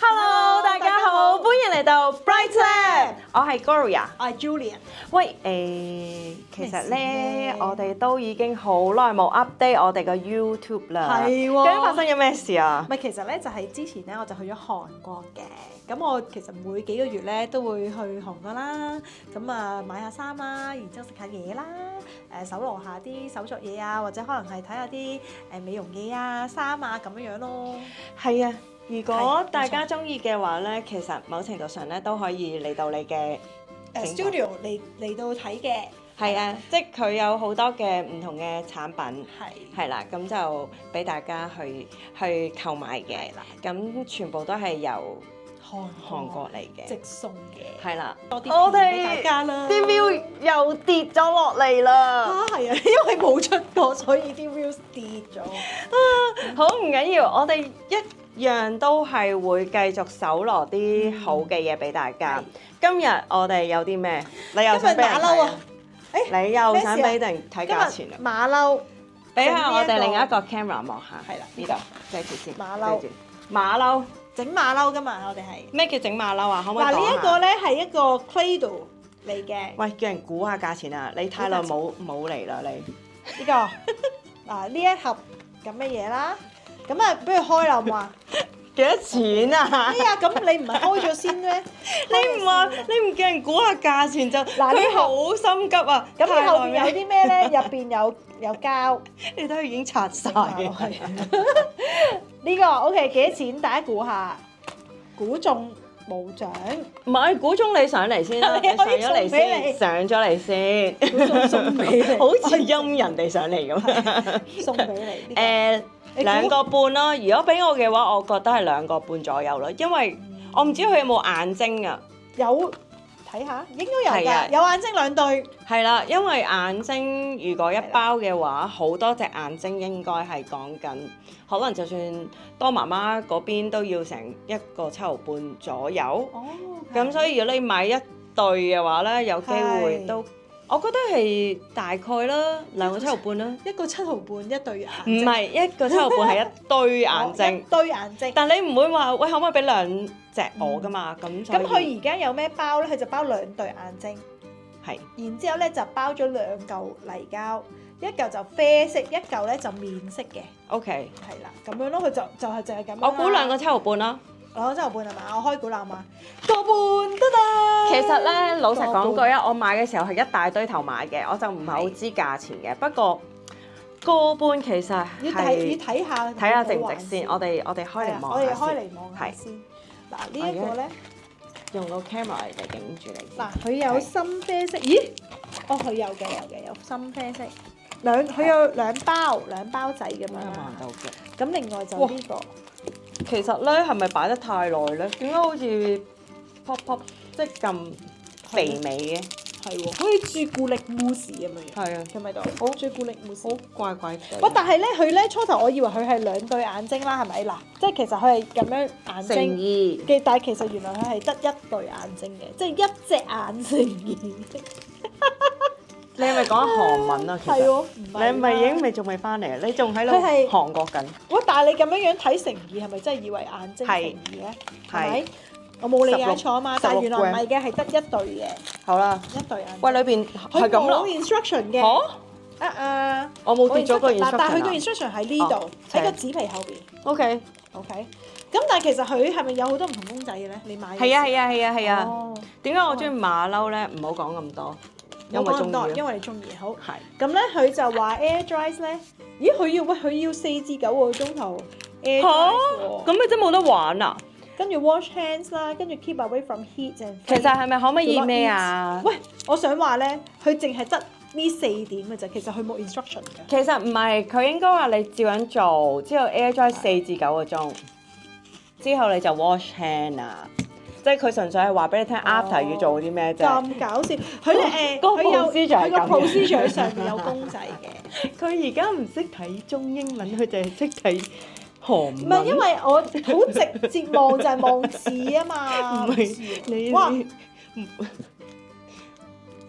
Hello，大家好，歡迎嚟到 Bright Lab，我係 Gloria，我係 Julian。喂，其實咧，我哋都已經好耐冇 update 我哋個 YouTube 啦。係喎究竟發生咗咩事啊？咪其實咧就係之前咧我就去咗韓國嘅，咁我其實每幾個月咧都會去韓國啦，咁啊買下衫啦，然之後食下嘢啦，搜羅下啲手作嘢啊，或者可能係睇下啲美容嘢啊、衫啊咁樣樣咯。係啊，如果係大家中意嘅話咧，其實某程度上咧都可以嚟到你嘅studio 嚟到睇嘅。係啊，即係佢有好多嘅唔同嘅產品。係。係啦，咁就俾大家去購買嘅，咁全部都係由韓國嚟嘅，直送嘅。係啦，多啲我片俾大哋家啦。啲 view 又跌咗落嚟啦，係啊，因為冇出過，所以啲 views 跌咗。好唔緊要，我哋一樣都係會繼續搜羅啲好嘅嘢俾大家。今日我哋有啲咩？你又想俾人睇啊？你又想俾定睇價錢啊？馬騮。俾下我哋另一個 camera 望下，係啦呢度遮住先。馬騮遮住馬騮，整馬騮㗎嘛，我哋係。咩叫整馬騮啊？可唔可以嗱，講下？呢一個咧係一個 Play-Doh 嚟嘅。喂，叫人估下價錢啊！你太耐冇嚟啦，你呢個嗱呢一盒咁嘅嘢啦，咁啊不如開啦好嘛？幾多錢啊？哎呀，咁你唔係開咗先咩？你唔話你唔叫人估下價錢就嗱呢佢好心急啊！咁太耐後邊有未啲咩咧？入邊有膠。你都已經拆晒係嘅。呢個 OK 幾多錢？大家估下，估中冇獎，唔係估中你上嚟先啦，你上可以咗嚟送俾先，你上咗嚟先，估中送俾你，好似陰人哋上嚟咁。送俾你。呢個2個半咯。如果俾我嘅話，我覺得係2個半左右咯，因為我唔知佢有冇眼睛啊。有睇下，應該有係啊㗎，有眼睛兩對。係啦，因為眼睛如果一包嘅話，好多隻眼睛應該係講緊，可能就算多媽媽嗰邊都要成1個7毫半左右。哦，咁所以如果你買一對嘅話咧，有機會係都，我覺得係大概啦，2個7毫半啦。一個7毫半一對眼唔睛，係1個7毫半係一堆眼哦一睛，堆眼睛。但你唔會話喂可唔可以俾2隻我噶嘛？咁所以咁佢而家有咩包咧？佢就包2對眼睛，係然之後咧就包咗2嚿泥膠，一嚿就啡色，一嚿咧就面色嘅， OK。係啦，咁樣咯。佢就係咁樣啦。我估2個7毫半啦。 2個7毫半係嘛？我開估啦嘛，個半都得。其實咧，老實講句個啊，我買嘅時候係一大堆頭買嘅，我就唔係好知價錢嘅。不過個半其實要係睇下睇下值唔值先。我哋開嚟我哋望下先。開嚟望下先。嗱呢一個咧，用個 camera 嚟影住你先。嗱佢有深啡色，咦？哦，佢有嘅，有深啡色。佢有兩包仔咁樣望啦。到嘅。咁另外就呢個。其實咧係咪擺得太耐咧？點解好似 pop 即係咁肥美嘅？係喎，好似朱古力慕斯咁樣樣。係啊，係咪度？好朱古力慕斯。好怪怪地。喂，但係咧，佢咧初頭我以為佢係2對眼睛啦，係咪？嗱，即係其實佢係咁樣眼誠睛意。嘅，但係其實原來佢係得1對眼睛嘅，即係一隻眼誠意。你係咪講韓文啊？其實係喎，唔係啦。你係咪已經仲未翻嚟啊？你仲喺度佢係韓國緊？喂，但係你咁樣睇誠意係咪真係以為眼睛誠意咧？係咪？我冇理解錯啊嘛，但係原來唔係嘅，係得1對嘅，好啦， 1對眼睛。喂，裏邊係咁啦佢冇。instruction 嘅。嚇！我冇跌咗個 instruction 啊。但係佢個 instruction 喺呢度，喺個請紙皮後邊。 OK。 OK。咁但係其實佢係咪有好多唔同公仔嘅咧？你買嘅時候係啊。哦，點解我中意馬騮咧？唔好講咁多，因為中冇講咁多，意咯。因為你中意。好。係。咁咧，佢就話 air dries 咧，咦？佢要4至9個鐘頭 air 嚇 dries 喎。咁你真冇得玩啊！跟住 wash hands 啦，跟住 keep away from heat and。其實係咪可唔可以咩啊？喂，我想話咧，佢淨係得呢4點嘅啫，其實佢冇 instruction 嘅。其實唔係，佢應該話你照樣做，之後 air dry 4至9個鐘，之後你就 wash hand 啊。即係佢純粹係話俾你聽 after 要做啲咩啫。咁搞笑，佢咧個佢有 procedure 係佢個咁嘅 procedure 上面有公仔嘅。佢而家唔識睇中英文，佢淨係識睇韓文。唔係因為我好直接望就係望字啊嘛。唔係你哇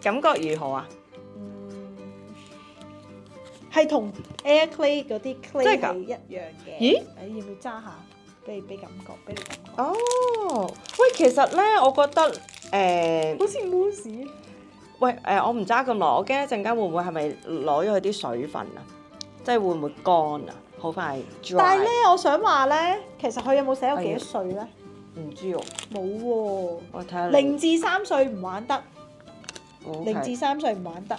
感覺如何啊？係同 air clay 嗰啲 clay 真係㗎係一樣嘅。咦？你要唔要揸下？俾感覺，俾你感覺。哦，喂，其實咧，我覺得好似 mousse。喂我唔揸咁耐，我驚一陣間會唔會係咪攞咗佢啲水分啊？即係會唔會乾啊？好快 dry。但係咧，我想話咧，其實佢有冇寫有幾多歲咧？唔知喎。冇喎。我睇下。0至3歲唔玩得。0至3歲唔玩得。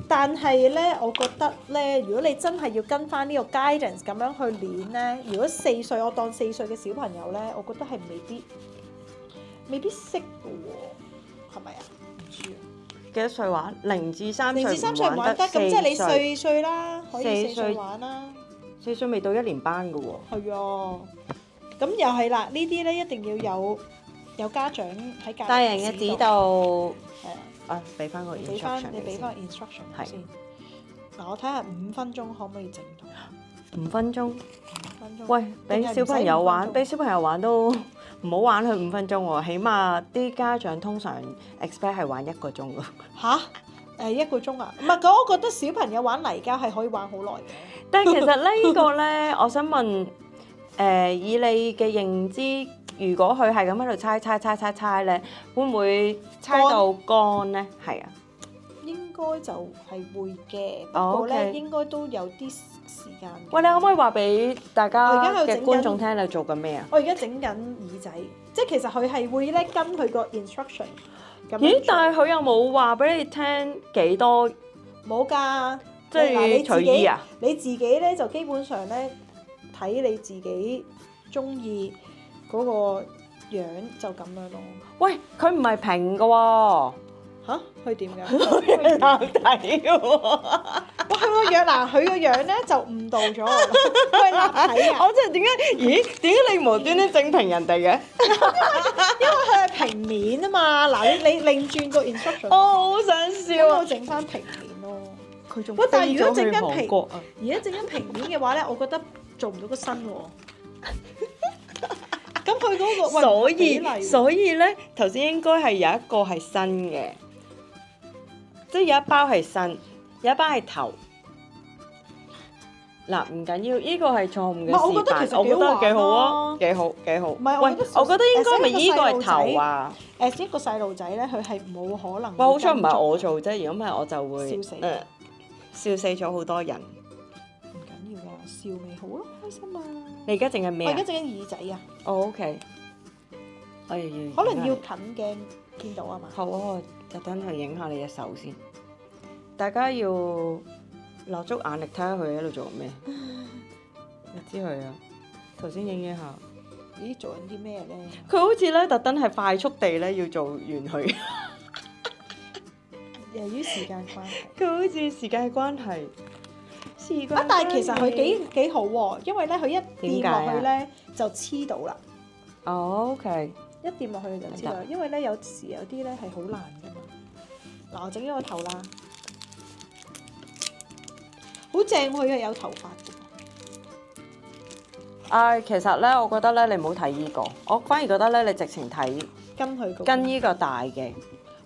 但係咧，我覺得咧，如果你真係要跟翻呢個 guidance 咁樣去練咧，如果4歲，我當4歲嘅小朋友咧，我覺得係未必識嘅喎，係咪啊？唔知啊。幾多歲玩？0至3歲。0至3歲唔玩得，咁即係你4歲啦，可以4歲玩啦。4歲未到1年班嘅喎。係啊，咁又係啦，呢啲咧一定要有家長喺隔離大人嘅指導。係啊。俾翻個 instruction 你俾翻個 instruction 先。嗱，我睇下5分鐘可唔可以整到？5分鐘。5分鐘。喂，俾小朋友玩都唔好玩佢5分鐘喎，起碼啲家長通常 expect 係玩1個鐘㗎。嚇？1個鐘啊？唔係，我覺得小朋友玩泥膠係可以玩好耐嘅。但係其實呢個咧，我想問以你嘅認知，如果佢係咁喺度猜咧，會唔會猜到乾咧？係啊，應該就係會嘅，不過咧應該都有啲時間。喂，你可唔可以話俾大家嘅觀眾聽你做緊咩啊？我而家整緊耳仔，即係其實佢係會咧跟佢個 instruction。咦？但係佢又冇話俾你聽幾多？冇㗎，即係隨意啊！你自己咧就基本上咧睇你自己中意嗰個樣就咁樣咯。喂，佢唔係平㗎喎。嚇？佢點㗎？佢難睇喎。哇！佢個樣嗱，佢個樣咧就誤導咗我啦。佢係難睇啊！我真係點解？咦？點解你無端端整平人哋嘅？因為佢係平面啊嘛。嗱，你擰轉個 instruction。我好想笑啊！我整翻平面咯。佢仲喂，但係如果整緊而家整緊平面嘅話咧，我覺得做唔到個身喎。咁佢嗰個所以咧，頭先應該係有一個係新嘅，即係有一包係新，有一包係頭。嗱，唔緊要，呢個係錯誤嘅示範。我覺得其實幾好啊，幾好。唔係，喂，我覺得應該咪呢個係頭啊。一個細路仔咧，佢係冇可能。哇！好彩唔係我做啫，如果唔係我就會笑死，笑死咗好多人。唔緊要㗎，笑咪好咯，開心啊！你而家整緊咩啊？我而家整緊耳仔啊。哦，OK。可能要近鏡見到啊嘛。好啊，我特登去影下你隻手先。大家要落足眼力睇下佢喺度做咩。你知佢啊？頭先影下。咦？做緊啲咩咧？佢好似咧特登係快速地咧要做完佢。由於時間關係。佢好似時間關係。但係其實佢幾好喎，因為咧佢一掂落去咧就黐到啦。哦，OK。一掂落去就知啦，因為咧有時有啲咧係好難噶嘛。嗱，我整咗個頭啦，好正，佢係有頭髮嘅。其實咧，我覺得咧，你唔好睇呢個，我反而覺得咧，你直情睇跟呢個大嘅。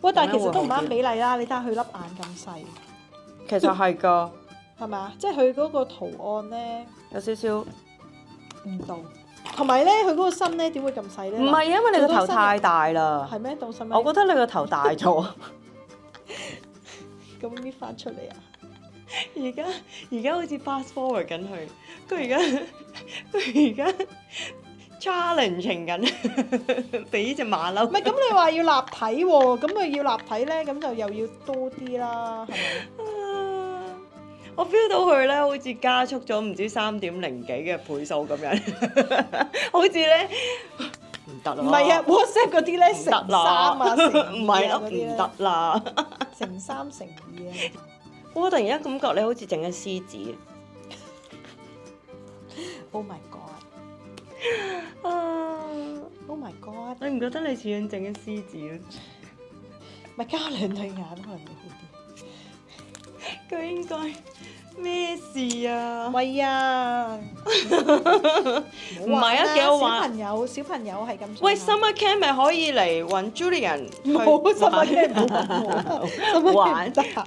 喂，但係其實都唔啱比例啦，你睇下佢粒眼咁細。其實係㗎。係咪啊？即係佢嗰個圖案咧有少少唔到。同埋咧，佢嗰個身咧點會咁細咧？唔係，因為你個頭太大啦。係咩？到身我覺得你個頭大咗。咁搣翻出嚟啊！而家好似 fast forward 緊佢，佢而家 challenging 緊，俾呢隻馬騮。唔係咁，你話要立體喎，咁啊要立體咧，咁就又要多啲啦，係咪？我 feel 到佢咧，好似加速咗唔知3.0幾嘅倍數咁樣，好似咧唔得啦。唔係啊 ，WhatsApp 嗰啲咧乘3啊，唔係咯，唔得啦，乘3乘2啊。我突然間感覺你好似整緊獅子。Oh my god！ Oh my god！ 你唔覺得你似樣整緊獅子咩？咪加2對眼可能會好啲。佢應該咩事啊？唔係啊，唔係啊，幾好玩。小朋友係咁。喂 ，Summer Camp 咪可以嚟揾 Julian 冇 Summer Camp 唔好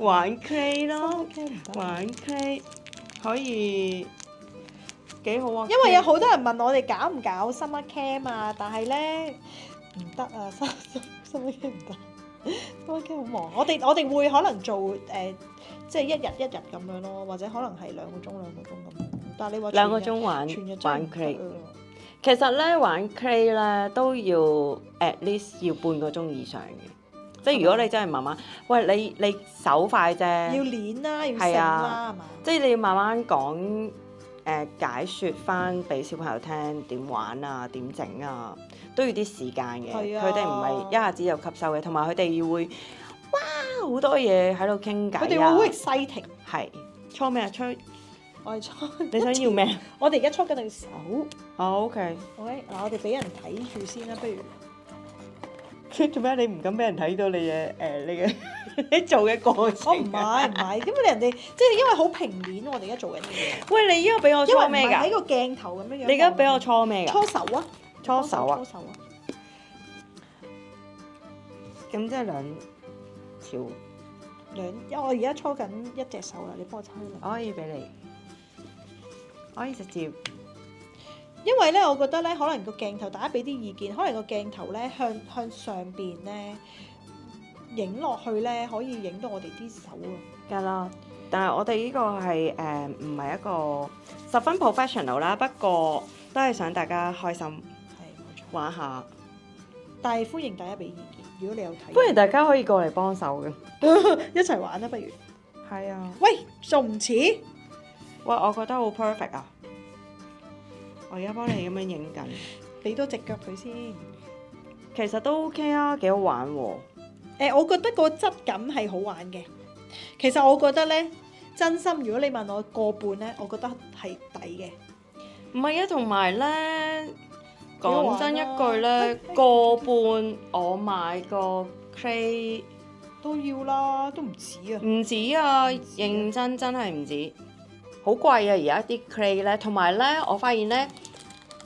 玩 clay 咯，玩 clay 可以幾好啊！因為有好多人問我哋搞唔搞 summer camp 啊，但係咧唔得啊，summer camp 唔得，summer camp 好忙。我哋會可能做即係一日咁樣咯，或者可能係2個鐘咁。但係你話2個鐘玩 clay，其實咧玩 clay 咧都要 at least 要半個鐘以上嘅。即係如果你真係慢慢，喂你手快啫，要練啦，要成啦，係嘛？即係你要慢慢講解説翻俾小朋友聽點玩啊，點整啊，都要啲時間嘅。佢哋唔係一下子就吸收嘅，同埋佢哋會好多嘢喺度傾偈啊。佢哋會好 exciting。係搓咩啊？搓我係搓。你想要咩？我哋而家搓緊對手。OK。OK，嗱我哋俾人睇住先啦，不如。做咩？你唔敢俾人睇到你嘅你做嘅過程？我唔係，因為人哋即係因為好平面，我哋而家做緊嘅嘢。喂，你依家俾我搓咩㗎？因為唔係喺個鏡頭咁樣樣。你而家俾我搓咩㗎？搓手啊！搓手啊！咁即係2條。我而家搓緊1隻手啦，你幫我搓啦。我可以俾你，可以直接。因為咧，我覺得咧，可能個鏡頭大家俾啲意見，可能個鏡頭咧向上邊咧影落去咧，可以影到我哋啲手啊。梗啦，但係我哋呢個係唔係一個十分 professional 啦，不過都係想大家開心，係冇錯，玩下。但係歡迎大家俾意見，如果你有睇，歡迎大家可以過嚟幫手嘅，一齊玩啦，不如。係啊。喂，仲唔似？喂，我覺得好 perfect 啊！我而家幫你咁樣影緊，俾多隻腳佢先。其實都 OK 啊，幾好玩喎。我覺得個質感係好玩嘅。其實我覺得咧，真心如果你問我個半咧，我覺得係抵嘅。唔係啊，同埋咧，講真一句咧，個半我買個 clay 都要啦，都唔止啊。唔止啊，認真係唔止。好貴啊！而家啲 clay 咧，同埋咧，我發現咧，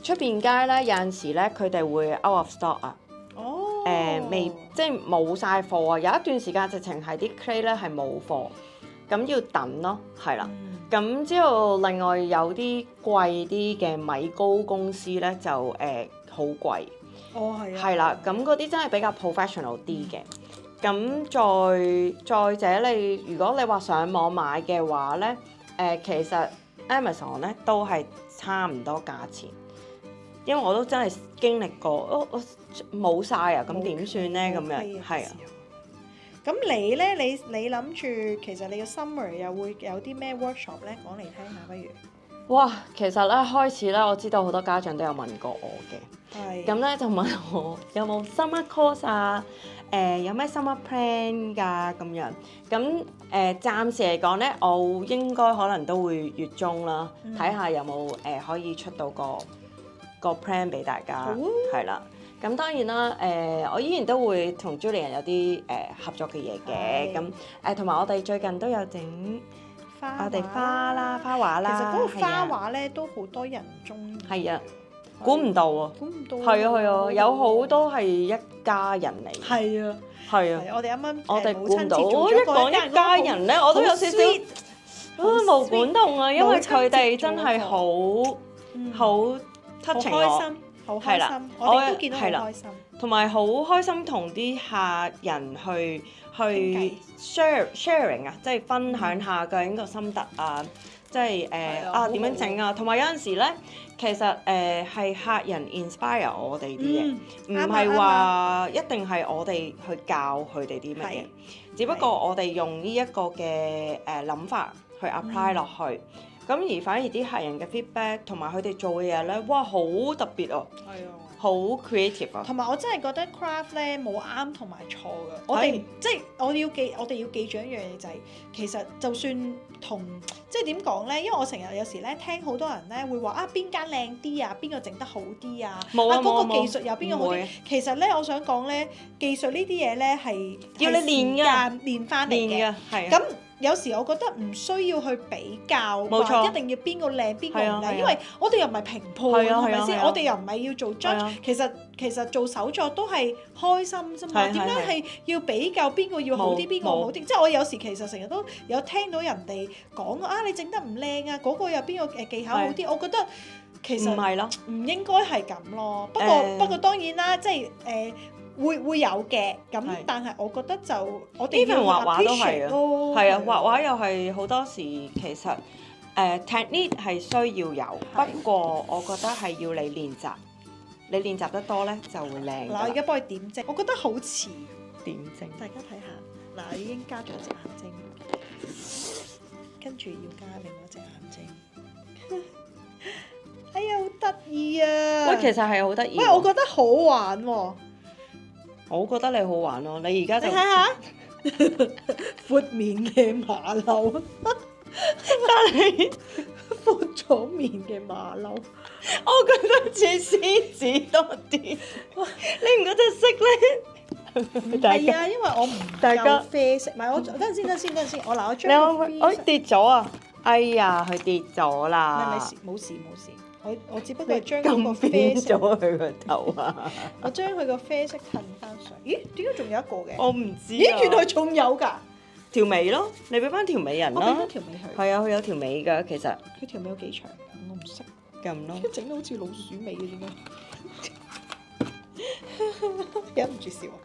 出邊街咧有陣時咧，佢哋會 out of stock 啊。哦。未即係冇晒貨啊！有一段時間直情係啲 clay 咧係冇貨，咁要等咯，係啦。咁之後另外有啲貴啲嘅米糕公司咧就好貴。哦，係啊。係啦，咁嗰啲真係比較 professional 啲嘅。咁再者你如果你話上網買嘅話咧。其實 Amazon 咧都係差唔多價錢，因為我都真係經歷過，我冇晒啊，咁點算咧？咁樣係啊。咁你咧，你諗住其實你嘅 summer 又會有啲咩 workshop 咧？講嚟聽下不如。哇，其實咧開始咧，我知道好多家長都有問過我嘅，係。咁咧就問我有冇 summer course 啊？有咩 summer plan 㗎咁樣？咁暫時嚟講咧，我應該可能都會月中啦，睇下有冇可以出到個 plan 俾大家，係啦。咁當然啦，我依然都會同 Julian 有啲合作嘅嘢嘅，咁同埋我哋最近都有整我哋花畫啦。其實嗰個花畫咧都好多人中意。係啊。估唔到啊！係啊，有好多係一家人嚟。係啊。我哋啱啱我哋估唔到，一講一家人咧，我都有少少毛管戙啊，因為佢哋真係好 touching 我。好開心，我哋都見到好開心。同埋好開心同啲客人去 sharing 啊，即係分享下究竟個心得啊，即係點樣整啊，同埋有陣時咧。其實係客人 inspire 我哋啲嘢，唔係話一定係我哋去教佢哋啲乜嘢，只不過我哋用呢一個嘅諗法去 apply 落去，咁而反而啲客人嘅 feedback 同埋佢哋做嘅嘢咧，哇好特別啊！係啊，好 creative 啊！同埋我真係覺得 craft 咧冇啱同埋錯㗎，我哋即係我哋要記住一樣嘢就係，其實就算同即係點講咧，因為我成日有時咧聽好多人咧會話啊邊間靚啲啊，邊個整得好啲啊，嗰個技術有邊個好啲，其實咧我想講咧技術呢啲嘢咧係要你練㗎，練翻嚟嘅，係咁。有時我覺得唔需要去比較，冇錯話一定要邊個靚邊個唔靚，係啊係啊因為我哋又唔係評判，係啊係咪先？係啊係啊我哋又唔係要做 judge，係啊其實做手作都係開心啫嘛。係係點解係要比較邊個要好啲，邊個好啲？即係我有時其實成日都有聽到人哋講啊，你整得唔靚啊，嗰個有邊個技巧好啲？我覺得其實唔係咯，唔應該係咁咯。不過當然啦，即係會有嘅，咁係但係我覺得就我哋要 even 畫畫都係 appreciate 啊，咯係啊，畫畫又係好多時其實technique 係需要有，係不過我覺得係要你練習，你練習得多咧就會靚㗎嗱，我啦而家幫佢點睛，我覺得好似點睛。大家睇下，嗱，已經加咗隻眼睛，跟住要加另外一隻眼睛。哎呀，好得意啊！喂，其實係好得意。喂，我覺得好玩喎。我覺得你好玩咯，你而家就你睇下，闊面嘅馬騮，但係闊咗面嘅馬騮，我覺得似獅子多啲。你唔覺得色咧？係啊，因為我唔大家夠啡色，唔係我等陣先，我嗱我你將個可唔可以跌咗啊！哎呀，佢跌咗啦！冇事，我只不過係將嗰個咁啡扁色，咗佢個頭啊！我將佢個啡色褪翻上。咦？點解仲有一個嘅？我唔知咦，啊原來仲有㗎！條尾咯，你俾翻條尾人啦我俾翻。條尾佢。係啊，佢有條尾㗎，其實佢條尾有幾長㗎？我唔識。咁咯。整到好似老鼠尾嘅點解？忍唔住笑啊！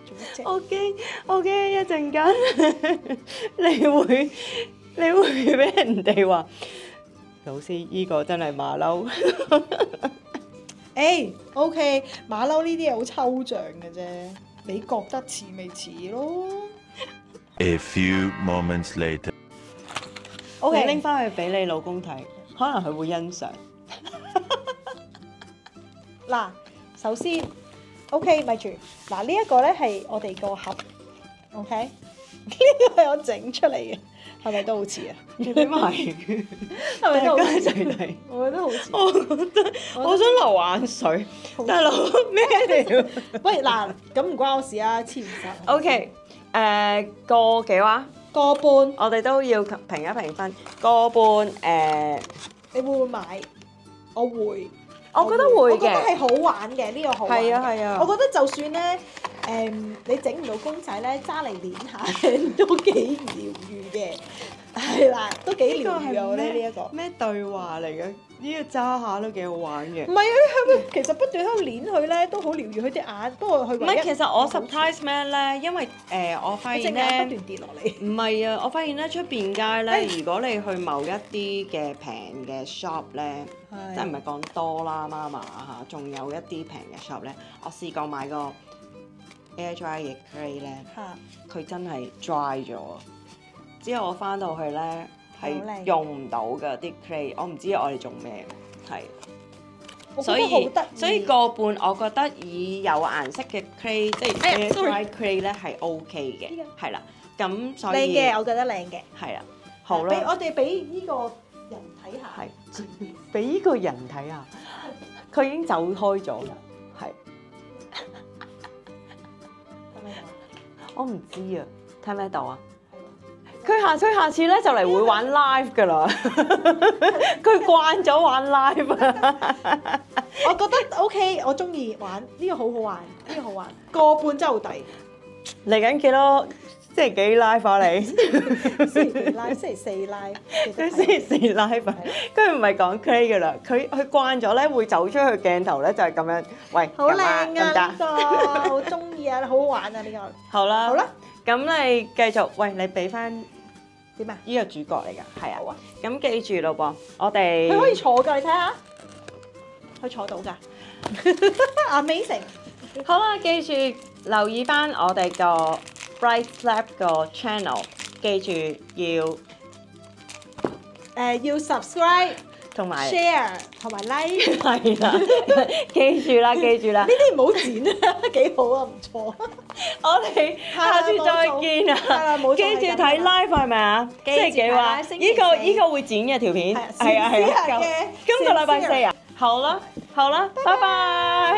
做乜啫？我驚一陣間你會俾人哋話老師依個真係馬騮。OK，馬騮呢啲嘢好抽象嘅啫，你覺得似咪似咯 A few moments later. 你？OK，拎翻去俾你老公睇，可能佢會欣賞。嗱，首先 OK 咪住，嗱呢一個咧係我哋個盒 ，OK，呢個係我整出嚟嘅，係咪都好似啊？你俾埋，係咪都好大家一似？齊睇。我覺得好似。我覺得我想流眼水，大佬咩嚟？喂，嗱，咁唔關我事啊，黐唔實。 OK，個幾話？個半，我哋都要評一評分。個半你會唔會買？我會。我覺得會我覺得嘅。係好玩嘅，呢個好玩嘅。係啊係啊我覺得就算咧，你整唔到公仔咧，揸嚟攣下都幾療愈嘅。係啦，都幾療愈啊！我覺得呢一個。咩對話嚟嘅？呢個揸下都幾好玩嘅。唔係啊，其實不斷喺度攣佢咧，都好療愈佢啲眼。不過佢唔係，其實我 surprise 咩咧？因為我發隻現咧眼不斷，跌落嚟。唔係啊！我發現咧出邊街咧，如果你去某一啲嘅平嘅 shop 咧，即係唔係講多啦媽媽嚇，仲有一啲平嘅 shop 咧，我試過買個 air dry 嘅 clay 咧，嚇，佢真係 dry 咗。之後我翻到去咧好靚係用唔到嘅啲 clay，我唔知我哋做咩，係。我覺得好得意。所以個半我覺得以有顏色嘅 clay，即係 air dry clay 咧係 OK 嘅，係啦。咁所以靚嘅，我覺得靚嘅。係啦，好啦，俾我哋俾呢個人睇下。係俾呢個人睇下，佢已經走開咗啦，係。睇咩我唔知啊，睇咩度啊？佢下次咧就嚟會玩 live 噶啦，佢慣咗玩 live 啊！我覺得 OK，我中意玩呢個好好玩，呢個好玩，個半真係好抵。嚟緊幾多星期幾 live 啊你？星期幾 live？星期四 live。佢星期四 live 啊！佢唔係講 play 噶啦，佢慣咗咧會走出去鏡頭咧就係咁樣，喂，好靚咁啊啊！呢個好中意啊，好好玩啊！呢個好啦，好啦，咁你繼續，喂，你俾翻點啊？呢個主角嚟㗎，係啊好啊，咁記住咯噃，我哋佢可以坐㗎，你睇下，佢坐到㗎，Amazing！好啦，記住留意翻我哋個 Bright Lab 個 channel，記住要 subscribe 同埋 share 同埋 like，係啦，記住啦，記住啦呢，啲唔好剪啊，幾好啊，唔錯。我哋下次再見係啦啊！冇錯記住睇 live 係咪啊？記住星期幾話？睇星期四呢個會剪嘅條片，係係啊係啊，嘅今個禮拜四啊，好啦好啦，拜拜。